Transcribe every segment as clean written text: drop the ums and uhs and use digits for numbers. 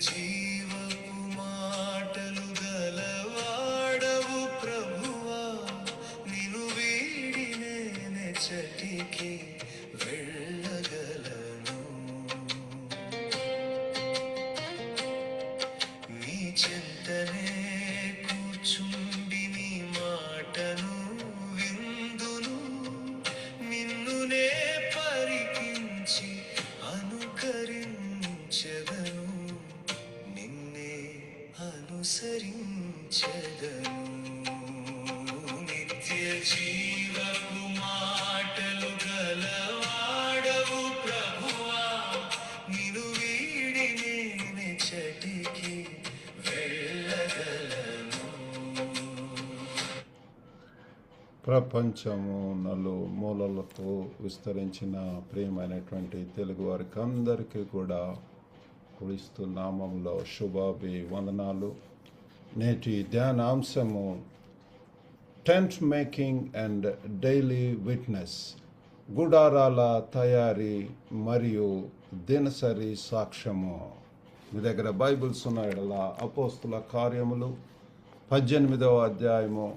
జీవపు మాటలు గలవాడవు ప్రభువా, నిను వీడి నేనెచ్చటికి వెళ్ళగలను. నీ చెంతనే కూర్చుండి నీ మాటను విందును, నిన్నునే పరికించి అనుకరించెదను, నిన్నే అనుసరించెదను. నిత్య జీవపు మాటలు గలవాడవు ప్రభువా, నిను వీడి నేనెచ్చటికి వెళ్ళగలను. ప్రపంచము నలుమూలలకు విస్తరించిన ప్రియమైనటువంటి తెలుగు వారికి అందరికీ కూడా క్రీస్తు నామంలో శుభాభివందనాలు. నేటి ధ్యానాంశము tent making and daily witness, గుడారాల తయారీ మరియు దినసరి సాక్ష్యము. మీ దగ్గర బైబిల్స్ ఉన్న యెడల అపోస్తుల కార్యములు 18వ అధ్యాయము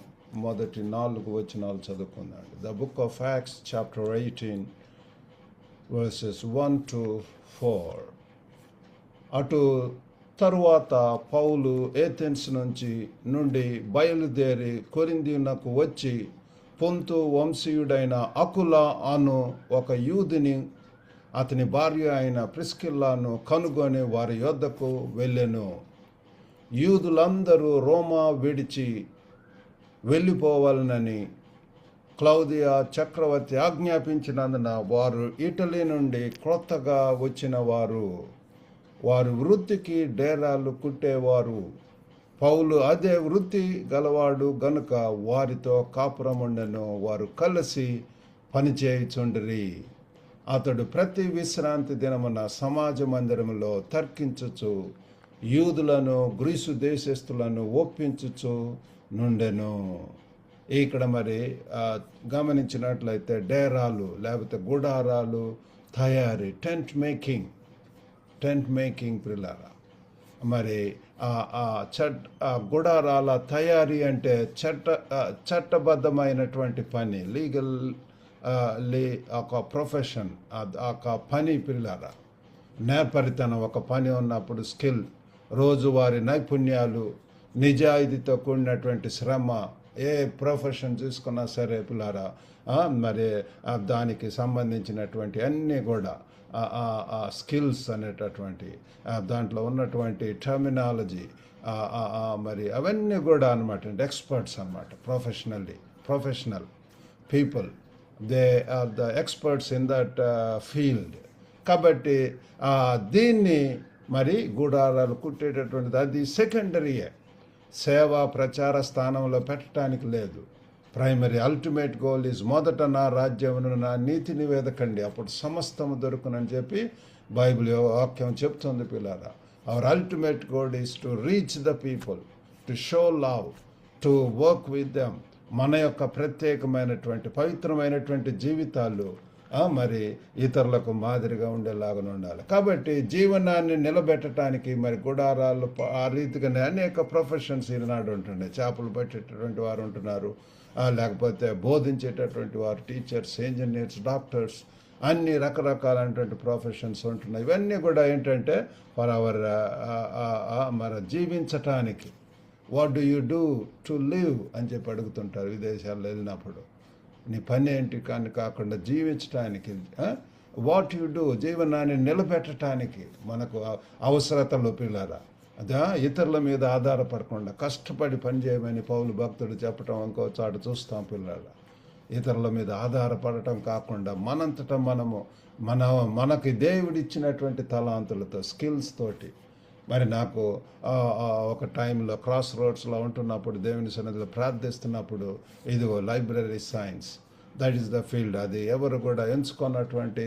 మొదటి 4 వచనాలు చదువుకుందండి. The book of Acts chapter 18 verses 1 to 4. అటు తరువాత పౌలు ఏథెన్స్ నుండి బయలుదేరి కొరింథీయునకు వచ్చి పొంతు వంశీయుడైన అకుల అను ఒక యూదుని అతని భార్య అయిన ప్రిస్కిల్లాను కనుగొని వారి యొద్దకు వెళ్ళెను. యూదులందరూ రోమా విడిచి వెళ్ళిపోవాలనని క్లౌదియా చక్రవర్తి ఆజ్ఞాపించినందున వారు ఇటలీ నుండి క్రొత్తగా వచ్చిన వారు వృత్తికి డేరాలు కుట్టేవారు. పౌలు అదే వృత్తి గలవాడు గనుక వారితో కాపురముండెను. వారు కలిసి పనిచేయుచుండిరి. అతడు ప్రతి విశ్రాంతి దినమున సమాజ మందిరములో తర్కించుచు యూదులను గ్రీసు దేశస్థులను ఒప్పించుచు నుండెను. ఇక్కడ మరి గమనించినట్లయితే డేరాలు లేకపోతే గుడారాలు తయారీ, టెంట్ మేకింగ్ ప్రిలారా. మరి గుడారాల తయారీ అంటే చట్టబద్ధమైనటువంటి పని, లీగల్ ఒక ప్రొఫెషన్, ఒక పని పిల్లారా. నేర్పరితనం, ఒక పని ఉన్నప్పుడు స్కిల్, రోజువారి నైపుణ్యాలు, నిజాయితీతో కూడినటువంటి శ్రమ, ఏ ప్రొఫెషన్ చూసుకున్నా సరే పిల్లారా, మరి దానికి సంబంధించినటువంటి అన్నీ కూడా స్కిల్స్ అనేటటువంటి దాంట్లో ఉన్నటువంటి టర్మినాలజీ, మరి అవన్నీ కూడా అనమాట ఎక్స్పర్ట్స్ అనమాట. Professional people, they are the experts in that field. కాబట్టి దీన్ని మరి గుడారాలు కుట్టేటటువంటిది అది సెకండరీయే, సేవా ప్రచార స్థానంలో పెట్టడానికి లేదు. ప్రైమరీ అల్టిమేట్ గోల్ ఈజ్ మొదట నా రాజ్యమును నా నీతిని వెదకండి అప్పుడు సమస్తము దొరుకునని చెప్పి బైబిల్ వాక్యం చెప్తుంది పిల్లారా. Hour ultimate goal is to reach the people, to show love, to work with them. మన యొక్క ప్రత్యేకమైనటువంటి పవిత్రమైనటువంటి జీవితాలు మరి ఇతరులకు మాదిరిగా ఉండేలాగా ఉండాలి. కాబట్టి జీవనాన్ని నిలబెట్టడానికి మరి గుడారాలు ఆ రీతిగానే అనేక ప్రొఫెషన్స్ ఈనాడు ఉంటుండే. చేపలు పట్టేటటువంటి వారు ఉంటున్నారు, లేకపోతే బోధించేటటువంటి వారు, టీచర్స్, ఇంజనీర్స్, డాక్టర్స్, అన్ని రకరకాలైనటువంటి ప్రొఫెషన్స్ ఉంటున్నాయి. ఇవన్నీ కూడా ఏంటంటే ఫర్ అవర్ మరి జీవించటానికి, what do you do to live అని చెప్పి అడుగుతుంటారు విదేశాల్లో వెళ్ళినప్పుడు. నీ పని ఏంటి కానీ కాకుండా జీవించటానికి, వాట్ యు డూ, జీవనాన్ని నిలబెట్టడానికి మనకు అవసరతలు పిల్లారా. అదే ఇతరుల మీద ఆధారపడకుండా కష్టపడి పనిచేయమని పౌలు భక్తుడు చెప్పటం ఇంకో చాటు చూస్తాం పిల్లారా. ఇతరుల మీద ఆధారపడటం కాకుండా మనంతటా మనకి దేవుడిచ్చినటువంటి తలాంతులతో, స్కిల్స్ తోటి. మరి నాకు ఒక టైంలో క్రాస్ రోడ్స్లో ఉంటున్నప్పుడు దేవుని సన్నిధిలో ప్రార్థిస్తున్నప్పుడు ఇదిగో library science, that is the field. అది ఎవరు కూడా ఎంచుకున్నటువంటి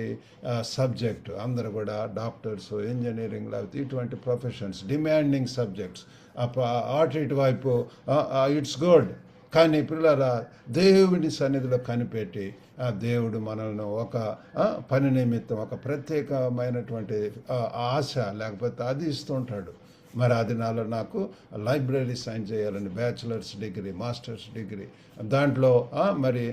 సబ్జెక్ట్. అందరూ కూడా డాక్టర్స్, ఇంజనీరింగ్, లేకపోతే ఇటువంటి ప్రొఫెషన్స్, డిమాండింగ్ సబ్జెక్ట్స్. అటు ఇటువైపు ఇట్స్ గుడ్, కానీ పిల్లల దేవుని సన్నిధిలో కనిపెట్టి దేవుడు మనల్ని ఒక పని నిమిత్తం ఒక ప్రత్యేకమైనటువంటి ఆశ లేకపోతే అది ఇస్తుంటాడు. మరి అది నాలో నాకు లైబ్రరీ సైన్ చేయాలని బ్యాచిలర్స్ డిగ్రీ, మాస్టర్స్ డిగ్రీ, దాంట్లో మరి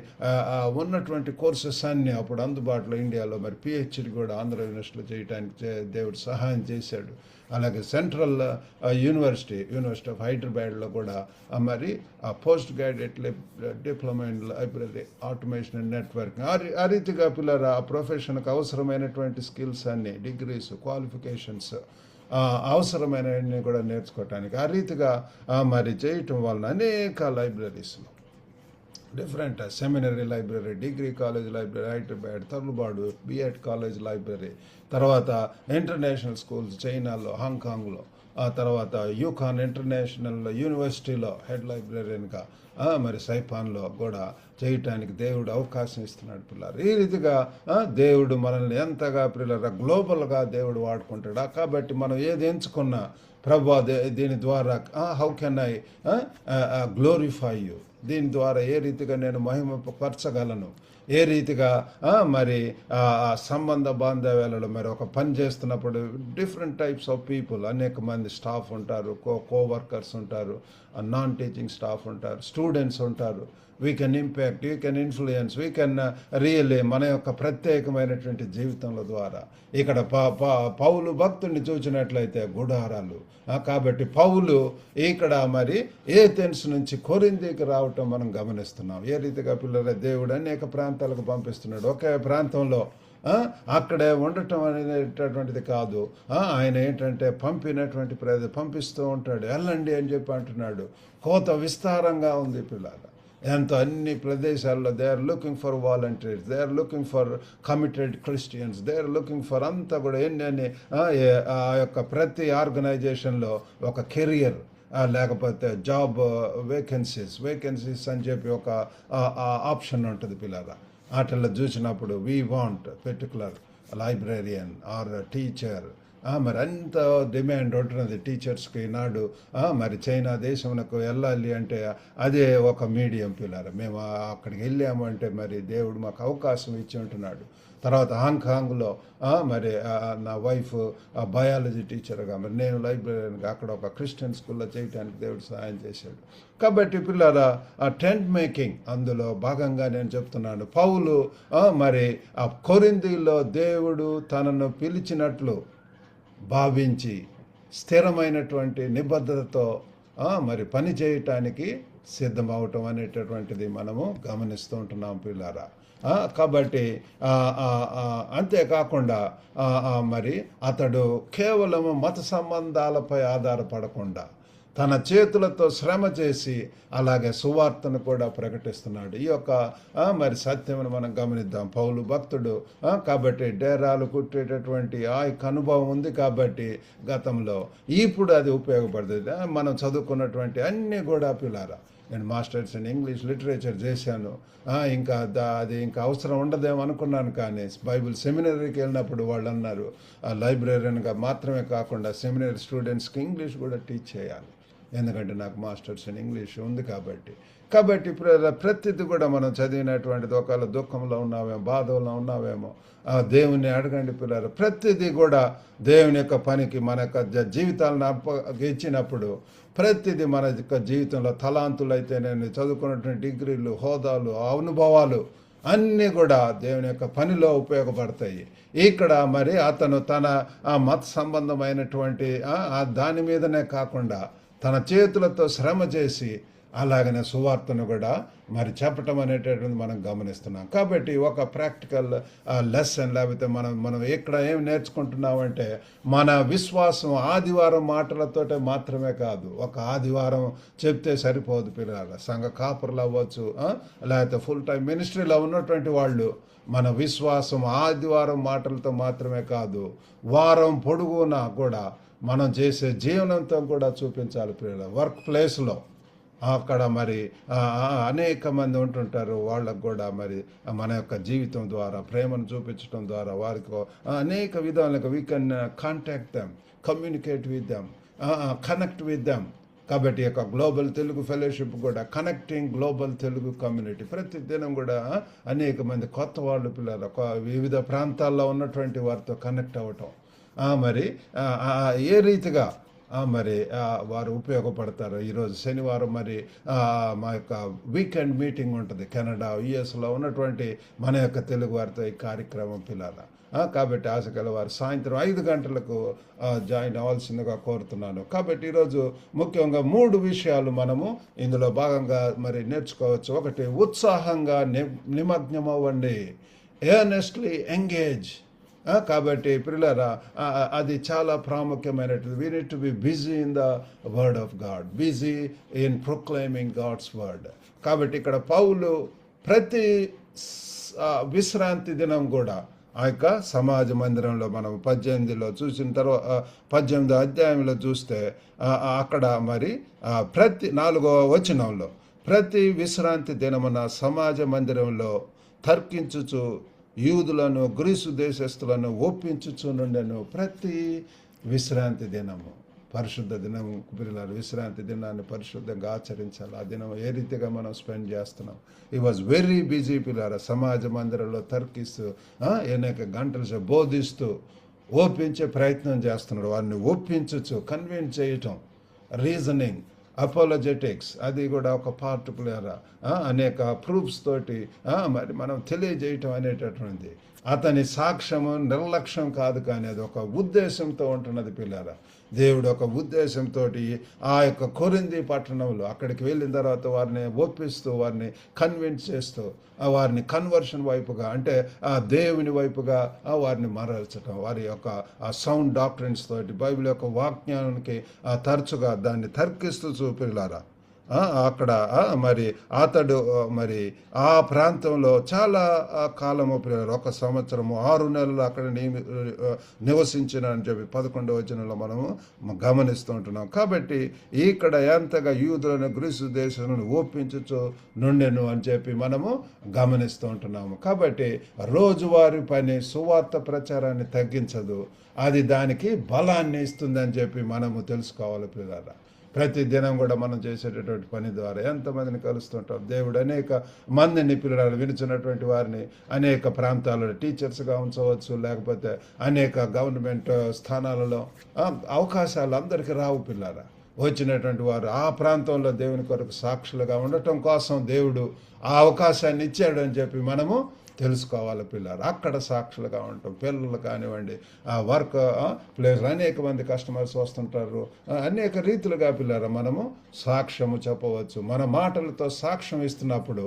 ఉన్నటువంటి కోర్సెస్ అన్నీ అప్పుడు అందుబాటులో ఇండియాలో, మరి పిహెచ్డి కూడా ఆంధ్ర యూనివర్సిటీలో చేయడానికి దేవుడు సహాయం చేశాడు. అలాగే సెంట్రల్ యూనివర్సిటీ ఆఫ్ హైదరాబాద్లో కూడా మరి post graduate diploma in library automation and networking, ఆ రీతిగా పిల్లలు ఆ ప్రొఫెషన్కి అవసరమైనటువంటి స్కిల్స్ అన్నీ, డిగ్రీస్, క్వాలిఫికేషన్స్ అవసరమైనవన్నీ కూడా నేర్చుకోవటానికి ఆ రీతిగా మరి చేయటం వలన అనేక లైబ్రరీస్లో different seminary library, degree college library Hyderabad, Tamil Nadu BEd college library, తర్వాత ఇంటర్నేషనల్ స్కూల్స్ చైనాలో, హాంకాంగ్లో, ఆ తర్వాత యూకాన్ ఇంటర్నేషనల్ యూనివర్సిటీలో హెడ్ లైబ్రరీన్గా, మరి సైపాన్లో కూడా చేయటానికి దేవుడు అవకాశం ఇస్తున్నాడు పిల్లలు. ఈ రీతిగా దేవుడు మనల్ని ఎంతగా పిల్లల గ్లోబల్గా దేవుడు వాడుకుంటాడు. కాబట్టి మనం ఏది ఎంచుకున్నా ప్రభా దీని ద్వారా how can I glorify you, దీని ద్వారా ఏ రీతిగా నేను మహిమపరచగలను, ఏ రీతిగా మరి సంబంధ బాంధవ్యాలలో మరి ఒక పని చేస్తున్నప్పుడు డిఫరెంట్ టైప్స్ ఆఫ్ పీపుల్, అనేక మంది స్టాఫ్ ఉంటారు, కోవర్కర్స్ ఉంటారు, నాన్ టీచింగ్ స్టాఫ్ ఉంటారు, స్టూడెంట్స్ ఉంటారు. We can impact, we can influence, we can really మన యొక్క ప్రత్యేకమైనటువంటి జీవితంలో ద్వారా ఇక్కడ పౌలు భక్తుడిని చూసినట్లయితే గుడారాలు. కాబట్టి పౌలు ఇక్కడ మరి ఏథెన్స్ నుంచి కొరింథీకి రావటం మనం గమనిస్తున్నాం. ఏ రీతిగా పిల్లల దేవుడు అనేక ప్రాంతాలకు పంపిస్తున్నాడు. ఒకే ప్రాంతంలో అక్కడే ఉండటం అనేటటువంటిది కాదు. ఆయన ఏంటంటే పంపిస్తూ ఉంటాడు. వెళ్ళండి అని చెప్పి అంటున్నాడు. కోత విస్తారంగా ఉంది పిల్లల, ఎంతో అన్ని ప్రదేశాల్లో they are looking for volunteers, they are looking for committed Christians, they are looking for అంతా కూడా ఎన్ని ఆ యొక్క ప్రతి ఆర్గనైజేషన్లో ఒక కెరియర్ లేకపోతే జాబ్ వేకెన్సీస్ అని చెప్పి ఒక ఆప్షన్ ఉంటుంది పిల్లల. వాటిల్లో చూసినప్పుడు we want particular librarian or teacher, మరి అంత డిమాండ్ ఉంటున్నది టీచర్స్కి నాడు. మరి చైనా దేశంకు వెళ్ళాలి అంటే అదే ఒక మీడియం పిల్లలు. మేము అక్కడికి వెళ్ళాము అంటే మరి దేవుడు మాకు అవకాశం ఇచ్చి ఉంటున్నాడు. తర్వాత హాంకాంగ్లో మరి నా వైఫ్ బయాలజీ టీచర్గా, మరి నేను లైబ్రరీగా అక్కడ ఒక క్రిస్టియన్ స్కూల్లో చేయడానికి దేవుడు సహాయం చేశాడు. కాబట్టి పిల్లల టెంట్ మేకింగ్ అందులో భాగంగా నేను చెప్తున్నాను. పౌలు మరి ఆ కొరింథీలో దేవుడు తనను పిలిచినట్లు భావించి స్థిరమైనటువంటి నిబద్ధతతో మరి పని చేయటానికి సిద్ధమవటం అనేటటువంటిది మనము గమనిస్తూ ఉంటున్నాం పిల్లారా. కాబట్టి అంతేకాకుండా మరి అతడు కేవలము మత సంబంధాలపై ఆధారపడకుండా తన చేతులతో శ్రమ చేసి అలాగే సువార్తను కూడా ప్రకటిస్తున్నాడు. ఈ యొక్క మరి సత్యమును మనం గమనిద్దాం. పౌలు భక్తుడు కాబట్టి డేరాలు కుట్టేటటువంటి ఆ యొక్క అనుభవం ఉంది కాబట్టి గతంలో, ఇప్పుడు అది ఉపయోగపడుతుంది. మనం చదువుకున్నటువంటి అన్నీ కూడా పిల్లారా, నేను మాస్టర్స్ ఇన్ ఇంగ్లీష్ లిటరేచర్ చేశాను. ఇంకా అది ఇంకా అవసరం ఉండదేమో అనుకున్నాను. కానీ బైబిల్ సెమినరీకి వెళ్ళినప్పుడు వాళ్ళు అన్నారు లైబ్రరీగా మాత్రమే కాకుండా సెమినరీ స్టూడెంట్స్కి ఇంగ్లీష్ కూడా టీచ్ చేయాలి, ఎందుకంటే నాకు మాస్టర్స్ ఇన్ ఇంగ్లీష్ ఉంది కాబట్టి. ప్రతిది కూడా మనం చదివినటువంటిది, ఒకవేళ దుఃఖంలో ఉన్నావేమో, బాధలో ఉన్నావేమో, దేవుని అడగండి పిల్లలు. ప్రతిదీ కూడా దేవుని యొక్క పనికి మన యొక్క జీవితాలను ఇచ్చినప్పుడు ప్రతిదీ మన యొక్క జీవితంలో తలాంతులు అయితే, నేను చదువుకున్నటువంటి డిగ్రీలు, హోదాలు, అనుభవాలు అన్నీ కూడా దేవుని యొక్క పనిలో ఉపయోగపడతాయి. ఇక్కడ మరి అతను తన మత సంబంధమైనటువంటి దాని మీదనే కాకుండా తన చేతులతో శ్రమ చేసి అలాగనే సువార్తను కూడా మరి చెప్పటం అనేటటువంటి మనం గమనిస్తున్నాం. కాబట్టి ఒక ప్రాక్టికల్ లెసన్, లేకపోతే మనం ఎక్కడ ఏం నేర్చుకుంటున్నామంటే మన విశ్వాసం ఆదివారం మాటలతోటే మాత్రమే కాదు. ఒక ఆదివారం చెప్తే సరిపోదు పిల్లలు. సంఘ కాపురులు అవ్వచ్చు, లేకపోతే ఫుల్ టైం మినిస్ట్రీలో ఉన్నటువంటి వాళ్ళు మన విశ్వాసం ఆదివారం మాటలతో మాత్రమే కాదు, వారం పొడుగునా కూడా మనం చేసే జీవనంతో కూడా చూపించాలి పిల్లలు. వర్క్ ప్లేస్లో అక్కడ మరి అనేక మంది ఉంటుంటారు, వాళ్ళకు కూడా మరి మన యొక్క జీవితం ద్వారా ప్రేమను చూపించడం ద్వారా వారికి అనేక విధాలుగా we can contact them, communicate with them, connect with them. కాబట్టి యొక్క గ్లోబల్ తెలుగు ఫెలోషిప్ కూడా కనెక్టింగ్ గ్లోబల్ తెలుగు కమ్యూనిటీ, ప్రతి దినం కూడా అనేక మంది కొత్త వాళ్ళు పిల్లలు వివిధ ప్రాంతాల్లో ఉన్నటువంటి వారితో కనెక్ట్ అవ్వటం. మరి ఏ రీతిగా మరి వారు ఉపయోగపడతారు. ఈరోజు శనివారం మరి మా యొక్క వీకెండ్ మీటింగ్ ఉంటుంది కెనడా యుఎస్లో ఉన్నటువంటి మన యొక్క తెలుగు వారితో ఈ కార్యక్రమం పిల్లల. కాబట్టి ఆశ గలవారు సాయంత్రం 5 గంటలకు జాయిన్ అవ్వాల్సిందిగా కోరుతున్నాను. కాబట్టి ఈరోజు ముఖ్యంగా 3 విషయాలు మనము ఇందులో భాగంగా మరి నేర్చుకోవచ్చు. ఒకటి, ఉత్సాహంగా నిమగ్నం అవ్వండి, ఎర్నెస్ట్లీ ఎంగేజ్. కాబట్టి పిల్లరా, అది చాలా ప్రాముఖ్యమైనది. We need to be busy in the word of God, busy in proclaiming God's word. కాబట్టి ఇక్కడ పౌలు ప్రతి విశ్రాంతి దినం కూడా ఆ యొక్క సమాజ మందిరంలో మనం 18లో చూసిన తర్వాత 18వ అధ్యాయంలో చూస్తే అక్కడ మరి ప్రతి 4వ వచనంలో ప్రతి విశ్రాంతి దినమున సమాజ మందిరంలో తర్కించుచు యూదులను గ్రీసు దేశస్థులను ఒప్పించుచు నుండెను. ప్రతి విశ్రాంతి దినము పరిశుద్ధ దినం పిల్లలు, విశ్రాంతి దినాన్ని పరిశుద్ధంగా ఆచరించాలి. ఆ దినం ఏ రీతిగా మనం స్పెండ్ చేస్తున్నాం. ఈ వాజ్ వెరీ బిజీ పిల్లల, సమాజ మందిరంలో తర్కిస్తూ అనేక గంటలు బోధిస్తూ ఒప్పించే ప్రయత్నం చేస్తున్నాడు. వారిని ఒప్పించచ్చు, కన్విన్స్ చేయటం, రీజనింగ్, అపోలజెటిక్స్, అది కూడా ఒక పార్ట్ పిల్లరా. అనేక ప్రూఫ్స్ తోటి మరి మనం తెలియజేయటం అనేటటువంటిది అతని సాక్ష్యము నిర్లక్ష్యం కాదు, కానీ అది ఒక ఉద్దేశంతో ఉంటున్నది పిల్లరా. దేవుడు ఒక ఉద్దేశంతో ఆ యొక్క కొరింథీ పట్టణంలో అక్కడికి వెళ్ళిన తర్వాత వారిని ఒప్పిస్తూ, వారిని కన్విన్స్ చేస్తూ, వారిని కన్వర్షన్ వైపుగా, అంటే ఆ దేవుని వైపుగా వారిని మరల్చడం, వారి యొక్క ఆ సౌండ్ డాక్ట్రిన్స్ తోటి బైబిల్ యొక్క వాక్యానికి తరచుగా దాన్ని తర్కిస్తూ చూపిల్లారా. అక్కడ మరి అతడు మరి ఆ ప్రాంతంలో చాలా కాలము, 1 సంవత్సరము 6 నెలలు అక్కడ నివసించిన అని చెప్పి 11వ వచనంలో మనము గమనిస్తూ ఉంటున్నాం. కాబట్టి ఇక్కడ ఎంతగా యూదులను గ్రీసు దేశాలను ఒప్పించుచు నుండెను అని చెప్పి మనము గమనిస్తూ ఉంటున్నాము. కాబట్టి రోజువారీ పని సువార్త ప్రచారాన్ని తగ్గించదు, అది దానికి బలాన్ని ఇస్తుందని చెప్పి మనము తెలుసుకోవాలి పిల్లరా. ప్రతి దినం కూడా మనం చేసేటటువంటి పని ద్వారా ఎంతమందిని కలుస్తుంటాం. దేవుడు అనేక మందిని పిల్లలు వినిచినటువంటి వారిని అనేక ప్రాంతాలలో టీచర్స్గా ఉంచవచ్చు, లేకపోతే అనేక గవర్నమెంట్ స్థానాలలో అవకాశాలు అందరికీ రావు పిల్లరా. వచ్చినటువంటి వారు ఆ ప్రాంతంలో దేవుని కొరకు సాక్షులుగా ఉండటం కోసం దేవుడు ఆ అవకాశాన్ని ఇచ్చాడు అని చెప్పి మనము తెలుసుకోవాలి పిల్లలు. అక్కడ సాక్షులుగా ఉంటాం. పిల్లలు కానివ్వండి, వర్క్ ప్లేస్, అనేక మంది కస్టమర్స్ వస్తుంటారు. అనేక రీతులుగా పిల్లలు మనము సాక్ష్యము చెప్పవచ్చు. మన మాటలతో సాక్ష్యం ఇస్తున్నప్పుడు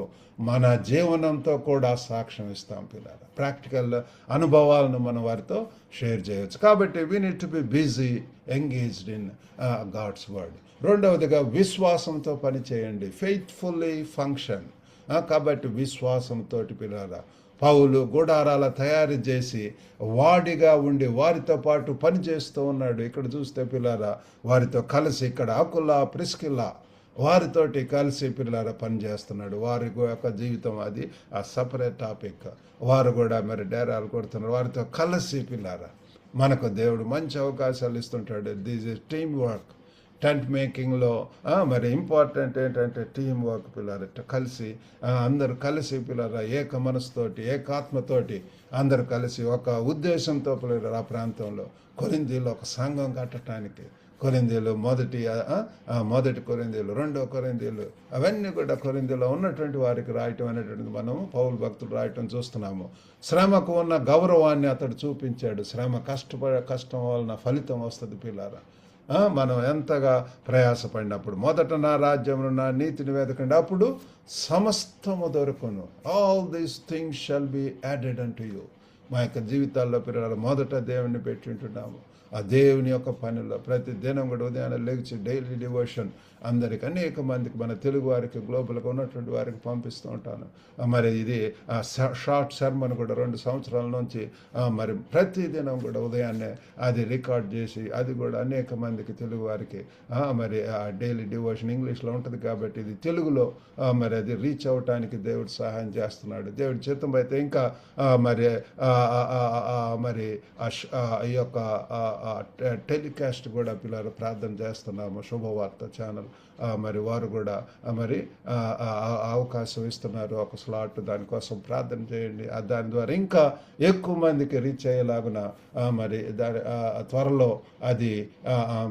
మన జీవనంతో కూడా సాక్ష్యం ఇస్తాం పిల్లలు. ప్రాక్టికల్ అనుభవాలను మనం వారితో షేర్ చేయవచ్చు. కాబట్టి we need to be busy engaged in God's word. రెండవదిగా విశ్వాసంతో పని చేయండి, ఫెయిత్ఫుల్లీ ఫంక్షన్. కాబట్టి విశ్వాసంతో పిల్లల పౌలు గుడారాల తయారు చేసి వాడిగా ఉండి వారితో పాటు పనిచేస్తూ ఉన్నాడు. ఇక్కడ చూస్తే పిల్లల వారితో కలిసి, ఇక్కడ అకులా ప్రిస్కిల్లా వారితోటి కలిసి పిల్లల పనిచేస్తున్నాడు. వారి యొక్క జీవితం అది ఆ సపరేట్ టాపిక్. వారు కూడా మరి డేరాలు కొడుతున్నారు. వారితో కలిసి పిల్లల మనకు దేవుడు మంచి అవకాశాలు ఇస్తుంటాడు. This is team work. Tent మేకింగ్లో మరి ఇంపార్టెంట్ ఏంటంటే టీం వర్క్ పిల్లలు. కలిసి అందరు కలిసి పిల్లలు ఏక మనసుతోటి, ఏకాత్మతోటి అందరు కలిసి ఒక ఉద్దేశంతో పిల్లలు ఆ ప్రాంతంలో కొరింథీలో ఒక సంఘం కట్టడానికి, కొరింథీలు మొదటి కొరింథీలు, 2వ కొరింథీలు, అవన్నీ కూడా కొరింథీలో ఉన్నటువంటి వారికి రాయటం అనేటువంటిది మనము పౌలు భక్తులు రాయటం చూస్తున్నాము. శ్రమకు ఉన్న గౌరవాన్ని అతడు చూపించాడు. శ్రమ కష్టం వలన ఫలితం వస్తుంది పిల్లారా. మనం ఎంతగా ప్రయాసపడినప్పుడు, మొదట నా రాజ్యమును నా నీతిని వెతకండి, అప్పుడు సమస్తము దొరుకును. All these things shall be added unto you. మా యొక్క జీవితాల్లో పిల్లలు మొదట దేవుని పెట్టి ఉంటున్నాము. ఆ దేవుని యొక్క పనుల్లో ప్రతి దినం కూడా ఉదయాన్నే లేచి డైలీ డివోషన్ అందరికి, అనేక మందికి, మన తెలుగు వారికి, గ్లోబల్గా ఉన్నటువంటి వారికి పంపిస్తూ ఉంటాను. మరి ఇది షార్ట్ సర్మన్ కూడా 2 సంవత్సరాల నుంచి మరి ప్రతి దినం కూడా ఉదయాన్నే అది రికార్డ్ చేసి అది కూడా అనేక మందికి తెలుగు వారికి మరి డైలీ డివోషన్ ఇంగ్లీష్లో ఉంటుంది కాబట్టి ఇది తెలుగులో మరి అది రీచ్ అవ్వటానికి దేవుడు సహాయం చేస్తున్నాడు. దేవుడి చిత్తం అయితే ఇంకా మరి మరి ఈ యొక్క టెలికాస్ట్ కూడా పిల్లలు ప్రార్థన చేస్తున్నాము, శుభవార్త ఛానల్. మరి వారు కూడా మరి అవకాశం ఇస్తున్నారు, ఒక స్లాట్, దానికోసం ప్రార్థన చేయండి. దాని ద్వారా ఇంకా ఎక్కువ మందికి రీచ్ అయ్యేలాగున మరి త్వరలో అది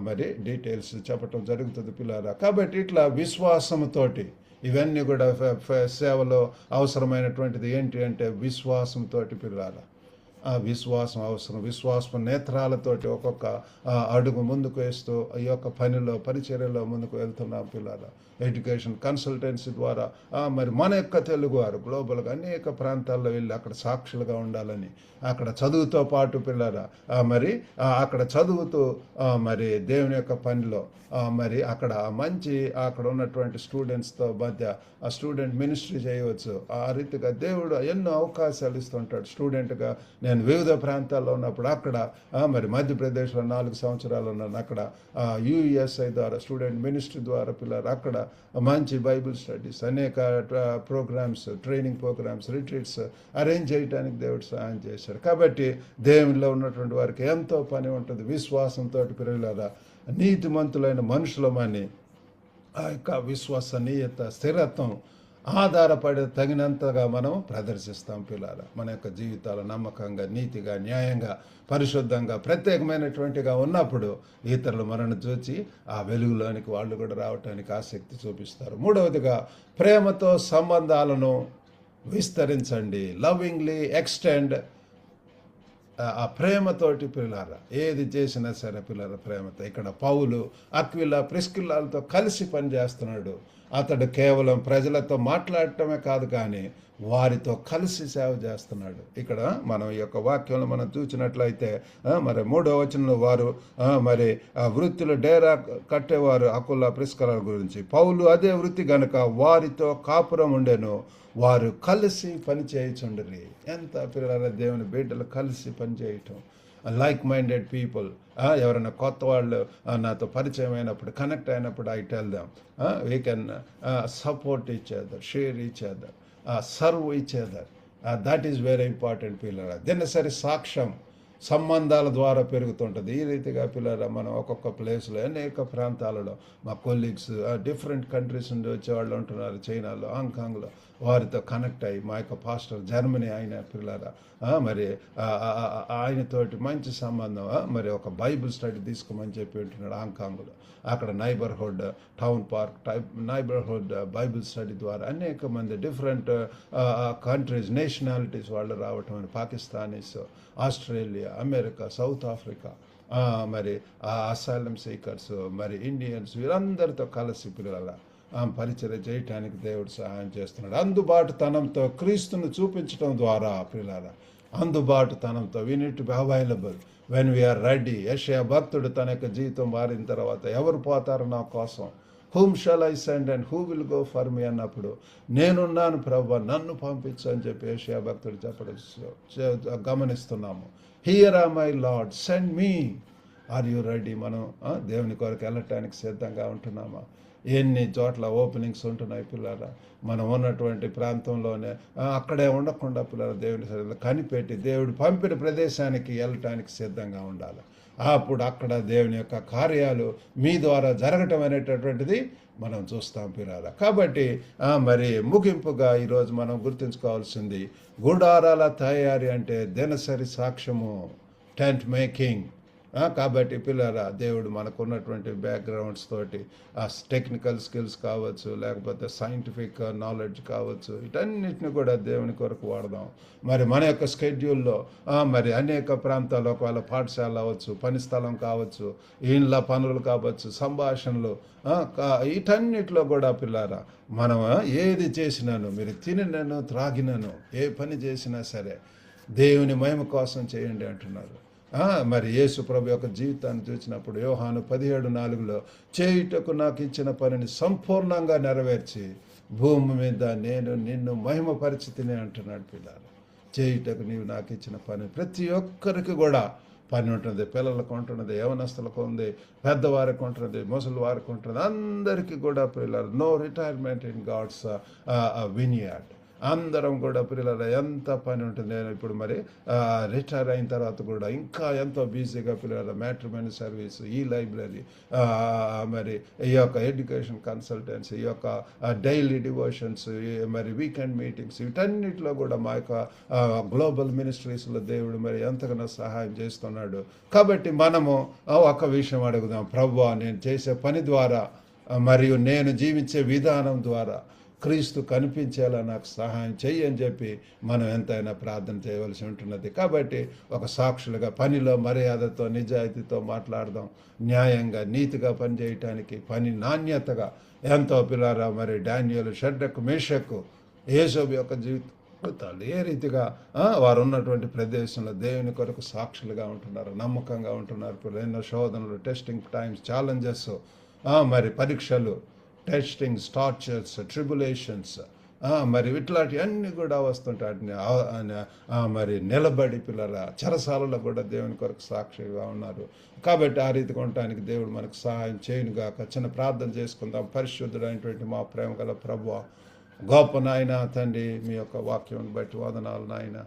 మరి డీటెయిల్స్ చెప్పటం జరుగుతుంది పిల్లరా. కాబట్టి ఇట్లా విశ్వాసంతోటి ఇవన్నీ కూడా సేవలో అవసరమైనటువంటిది ఏంటి అంటే విశ్వాసంతో పిల్లల. ఆ విశ్వాసం అవసరం. విశ్వాసం నేత్రాలతోటి ఒక్కొక్క అడుగు ముందుకు వేస్తూ ఈ యొక్క పనిలో పరిచర్యలో ముందుకు వెళ్తున్నాం పిల్లల. ఎడ్యుకేషన్ కన్సల్టెన్సీ ద్వారా మరి మన యొక్క తెలుగువారు గ్లోబల్గా అనేక ప్రాంతాల్లో వెళ్ళి అక్కడ సాక్షులుగా ఉండాలని, అక్కడ చదువుతో పాటు పిల్లరా మరి అక్కడ చదువుతూ మరి దేవుని యొక్క పనిలో మరి అక్కడ మంచి అక్కడ ఉన్నటువంటి స్టూడెంట్స్తో మధ్య ఆ స్టూడెంట్ మినిస్ట్రీ చేయవచ్చు. ఆ రీతిగా దేవుడు ఎన్నో అవకాశాలు ఇస్తుంటాడు. స్టూడెంట్గా నేను వివిధ ప్రాంతాల్లో ఉన్నప్పుడు అక్కడ మరి మధ్యప్రదేశ్లో 4 సంవత్సరాలు ఉన్నాను. అక్కడ యుఎస్ఐ ద్వారా స్టూడెంట్ మినిస్ట్రీ ద్వారా పిల్లలు అక్కడ మంచి బైబిల్ స్టడీస్, అనేక programmes, training programmes, retreats arrange చేయడానికి దేవుడు సహాయం చేశాడు. కాబట్టి దేవునిలో ఉన్నటువంటి వారికి ఎంతో పని ఉంటుంది. విశ్వాసంతో పిల్లల నీతిమంతులైన మనుషులమని ఆ యొక్క విశ్వసనీయత, స్థిరత్వం ఆధారపడే తగినంతగా మనం ప్రదర్శిస్తాం పిల్లల. మన యొక్క జీవితాలు నమ్మకంగా, నీతిగా, న్యాయంగా, పరిశుద్ధంగా, ప్రత్యేకమైనటువంటిగా ఉన్నప్పుడు ఇతరులు మనను చూచి ఆ వెలుగులోనికి వాళ్ళు కూడా రావటానికి ఆసక్తి చూపిస్తారు. మూడవదిగా ప్రేమతో సంబంధాలను విస్తరించండి. Lovingly extend. ఆ ప్రేమతోటి పిల్లల ఏది చేసినా సరే పిల్లల ప్రేమతో. ఇక్కడ పౌలు అక్విలా ప్రిస్కిల్లాలతో కలిసి పనిచేస్తున్నాడు. అతడు కేవలం ప్రజలతో మాట్లాడటమే కాదు కానీ వారితో కలిసి సేవ చేస్తున్నాడు. ఇక్కడ మనం ఈ యొక్క వాక్యంలో మనం చూసినట్లయితే మరి 3వ వచనంలో వారు మరి వృత్తిలో డేరా కట్టేవారు అకుల ప్రిస్కిల్లాల గురించి. పౌలు అదే వృత్తి గనుక వారితో కాపురం ఉండెను, వారు కలిసి పని చేయుచుండిరి. ఎంత పిల్లల దేవుని బిడ్డలు కలిసి పని చేయటం. Like minded people. ఎవరైనా కొత్త వాళ్ళు నాతో పరిచయం అయినప్పుడు, కనెక్ట్ అయినప్పుడు I tell them we can support each other, share each other, serve each other. That is very important పిల్లల. దినసరి సాక్ష్యం సంబంధాల ద్వారా పెరుగుతుంటుంది. ఈ రీతిగా పిల్లల మనం ఒక్కొక్క ప్లేస్లో అనేక ప్రాంతాలలో మా కొలీగ్స్ డిఫరెంట్ కంట్రీస్ నుండి వచ్చేవాళ్ళు ఉంటున్నారు. చైనాలో, హాంకాంగ్లో వారితో కనెక్ట్ అయ్యి మా యొక్క పాస్టర్ జర్మనీ ఆయన పిల్లల మరి ఆయనతోటి మంచి సంబంధం. మరి ఒక బైబిల్ స్టడీ తీసుకోమని చెప్పి ఉంటున్నాడు హాంకాంగ్లో. అక్కడ neighbourhood town park neighbourhood Bible study ద్వారా అనేక మంది డిఫరెంట్ కంట్రీస్, నేషనాలిటీస్ వాళ్ళు రావటం. అని Pakistanis, Australia, America, south Africa, మరి అసైలం సీకర్స్, మరి ఇండియన్స్, వీరందరితో కలిసి పిల్లల పరిచర్య చేయటానికి దేవుడు సహాయం చేస్తున్నాడు. అందుబాటుతనంతో క్రీస్తును చూపించడం ద్వారా పిల్లల అందుబాటుతనంతో we need to be available when we're ready. యెషయా భక్తుడు తన యొక్క జీవితం మారిన తర్వాత ఎవరు పోతారు నా కోసం, whom shall I send and who will go for me అన్నప్పుడు నేనున్నాను ప్రభువా నన్ను పంపించు అని చెప్పి యెషయా భక్తుడు చెప్పడం గమనిస్తున్నాము. Here are my Lord send me. Are you ready? మనం దేవుని కొరకు వెళ్ళటానికి సిద్ధంగా ఉంటున్నామా? ఎన్ని చోట్ల ఓపెనింగ్స్ ఉంటున్నాయి పిల్లల. మనం ఉన్నటువంటి ప్రాంతంలోనే అక్కడే ఉండకుండా పిల్లల దేవుని సరిగ్గా కనిపెట్టి దేవుడు పంపిన ప్రదేశానికి వెళ్ళటానికి సిద్ధంగా ఉండాలి. అప్పుడు అక్కడ దేవుని యొక్క కార్యాలు మీ ద్వారా జరగటం అనేటటువంటిది మనం చూస్తాం పిల్లల. కాబట్టి మరి ముగింపుగా ఈరోజు మనం గుర్తుంచుకోవాల్సింది గుడారాల తయారీ అంటే దినసరి సాక్ష్యము, టెంట్ మేకింగ్. కాబట్టి పిల్లరా దేవుడు మనకున్నటువంటి బ్యాక్గ్రౌండ్స్ తోటి టెక్నికల్ స్కిల్స్ కావచ్చు, లేకపోతే సైంటిఫిక్ నాలెడ్జ్ కావచ్చు, వీటన్నిటిని కూడా దేవుని కొరకు వాడదాం. మరి మన యొక్క స్కెడ్యూల్లో మరి అనేక ప్రాంతాల్లో ఒకవేళ పాఠశాల అవ్వచ్చు, పని స్థలం కావచ్చు, ఇండ్ల పనులు కావచ్చు, సంభాషణలు, వీటన్నిటిలో కూడా పిల్లారా మనం ఏది చేసినాను, మీరు తినను త్రాగినను, ఏ పని చేసినా సరే దేవుని మహిమ కోసం చేయండి అంటున్నారు. మరి యేసు ప్రభు యొక్క జీవితాన్ని చూసినప్పుడు యోహాను 17:4 చేయుటకు నాకు ఇచ్చిన పనిని సంపూర్ణంగా నెరవేర్చి భూమి మీద నేను నిన్ను మహిమపరిచితిని అంటున్నాడు పిల్లలు. చేయుటకు నీవు నాకు ఇచ్చిన పని ప్రతి ఒక్కరికి కూడా పని ఉంటుంది. పిల్లలకు ఉంటున్నది, యవనస్తులకు ఉంది, పెద్దవారికి ఉంటున్నది, ముసలి వారికి ఉంటున్నది, అందరికీ కూడా పిల్లలు. No retirement in God's vineyard. అందరం కూడా పిల్లల ఎంత పని ఉంటుంది. నేను ఇప్పుడు మరి రిటైర్ అయిన తర్వాత కూడా ఇంకా ఎంతో బిజీగా పిల్లల మ్యాట్రిమోనీ సర్వీస్, ఈ లైబ్రరీ, మరి ఈ యొక్క ఎడ్యుకేషన్ కన్సల్టెన్సీ, ఈ యొక్క డైలీ డివోషన్స్, మరి వీకెండ్ మీటింగ్స్, వీటన్నిటిలో కూడా మా యొక్క గ్లోబల్ మినిస్ట్రీస్లో దేవుడు మరి ఎంతగానో సహాయం చేస్తున్నాడు. కాబట్టి మనము ఒక విషయం అడుగుదాం, ప్రభువా నేను చేసే పని ద్వారా మరియు నేను జీవించే విధానం ద్వారా క్రీస్తు కనిపించేలా నాకు సహాయం చెయ్యి అని చెప్పి మనం ఎంతైనా ప్రార్థన చేయవలసి ఉంటున్నది. కాబట్టి ఒక సాక్షులుగా పనిలో మర్యాదతో నిజాయితీతో మాట్లాడదాం, న్యాయంగా నీతిగా పనిచేయటానికి, పని నాణ్యతగా ఎంతో పిల్లారా మరి డానియేలు, షడ్రకు, మేషకు, యేసోబు యొక్క జీవితాలు ఏ రీతిగా వారు ఉన్నటువంటి ప్రదేశంలో దేవుని కొరకు సాక్షులుగా ఉంటున్నారు, నమ్మకంగా ఉంటున్నారు. ఎన్నో శోధనలు, టెస్టింగ్ టైమ్స్, ఛాలెంజెస్, మరి పరీక్షలు, టెస్టింగ్స్, టార్చర్స్, ట్రిబులేషన్స్, మరి ఇట్లాంటి అన్నీ కూడా వస్తుంటాయి. మరి నిలబడి పిల్లల చెరసాలలో కూడా దేవుని కొరకు సాక్షిగా ఉన్నారు. కాబట్టి ఆ రీతిగా ఉండటానికి దేవుడు మనకు సహాయం చేయనుగాక. చిన్న ప్రార్థన చేసుకుందాం. పరిశుద్ధుడైనటువంటి మా ప్రేమ గల ప్రభువా, గొప్ప నాయన తండ్రి, మీ యొక్క వాక్యం బట్టి వందనాలు నాయన.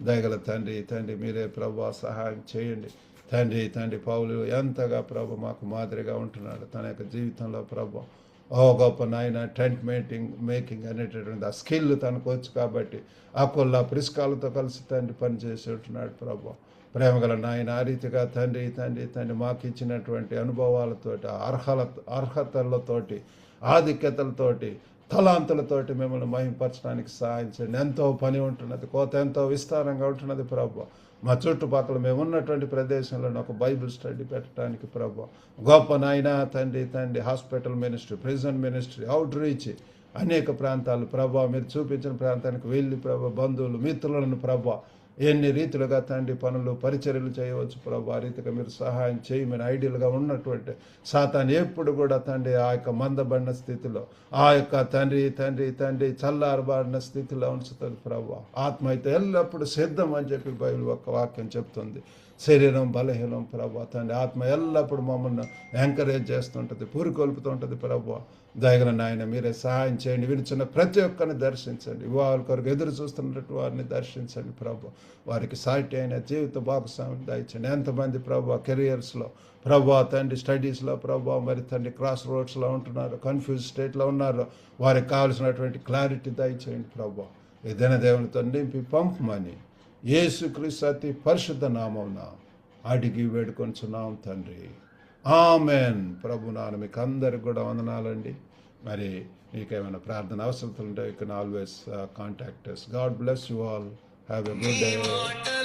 దయగల తండ్రి మీరే ప్రభువా సహాయం చేయండి తండ్రి. పౌలు ఎంతగా ప్రభు మాకు మాదిరిగా ఉంటున్నాడు తన యొక్క జీవితంలో ప్రభు. గొప్ప నాయన టెంట్ మేకింగ్ అనేటటువంటి ఆ స్కిల్ తనకు వచ్చు కాబట్టి ఆకుల్లా ప్రిస్కాలతో కలిసి పనిచేసి ఉంటున్నాడు ప్రభు. ప్రేమగల నాయన ఆ రీతిగా తండ్రి మాకు ఇచ్చినటువంటి అనుభవాలతోటి, అర్హతలతోటి, ఆధిక్యతలతోటి, తలాంతులతోటి మిమ్మల్ని మహింపరచడానికి సహాయం చేయండి. ఎంతో పని ఉంటున్నది, కోత ఎంతో విస్తారంగా ఉంటున్నది ప్రభు. మా చుట్టుపక్కల మేము ఉన్నటువంటి ప్రదేశంలో ఒక బైబిల్ స్టడీ పెట్టడానికి ప్రభు. గొప్ప నాయన తండ్రి hospital ministry, prison ministry, out reach, అనేక ప్రాంతాలు ప్రభు మీరు చూపించిన ప్రాంతానికి వెళ్ళి ప్రభు బంధువులు, మిత్రులను ప్రభు ఎన్ని రీతులుగా పనులు, పరిచర్యలు చేయవచ్చు ప్రభు. ఆ రీతిగా మీరు సహాయం చేయమని ఐడియల్గా ఉన్నటువంటి సాతాను ఎప్పుడు కూడా ఆ యొక్క మందబడిన స్థితిలో, ఆ యొక్క తండ్రి చల్లారబాడిన స్థితిలో ఉంచుతుంది ప్రభు. ఆత్మ అయితే ఎల్లప్పుడూ సిద్ధం అని చెప్పి బైబిల్ ఒక వాక్యం చెప్తుంది. శరీరం బలహీనం ప్రభు. ఆత్మ ఎల్లప్పుడు మమ్మల్ని ఎంకరేజ్ చేస్తుంటుంది, పూరికొల్పుతుంటుంది ప్రభు. దయగల నాయన మీరే సహాయం చేయండి. వినిచిన ప్రతి ఒక్కరిని దర్శించండి. వివాహాల కొరకు ఎదురు చూస్తున్నట్టు వారిని దర్శించండి ప్రభు. వారికి సాటి అయిన జీవిత భాగస్వామిని దయచండి. ఎంతమంది ప్రభు కెరియర్స్లో ప్రభు స్టడీస్లో ప్రభు మరి క్రాస్ రోడ్స్లో ఉంటున్నారు, కన్ఫ్యూజ్ స్టేట్లో ఉన్నారు. వారికి కావాల్సినటువంటి క్లారిటీ దయచేయండి ప్రభు. ఏదైనా దేవునితో నింపి పంపమని యేసుక్రీస్తు అతి పరిశుద్ధ నామమున అడిగి వేడుకొంచున్నాం తండ్రి. ఆమెన్. ప్రభు నాన్న మీకు అందరికి కూడా వందనాలండి. మరి మీకేమైనా ప్రార్థన అవసరతలు ఉంటే you can always contact us. God bless you all. Have a good day.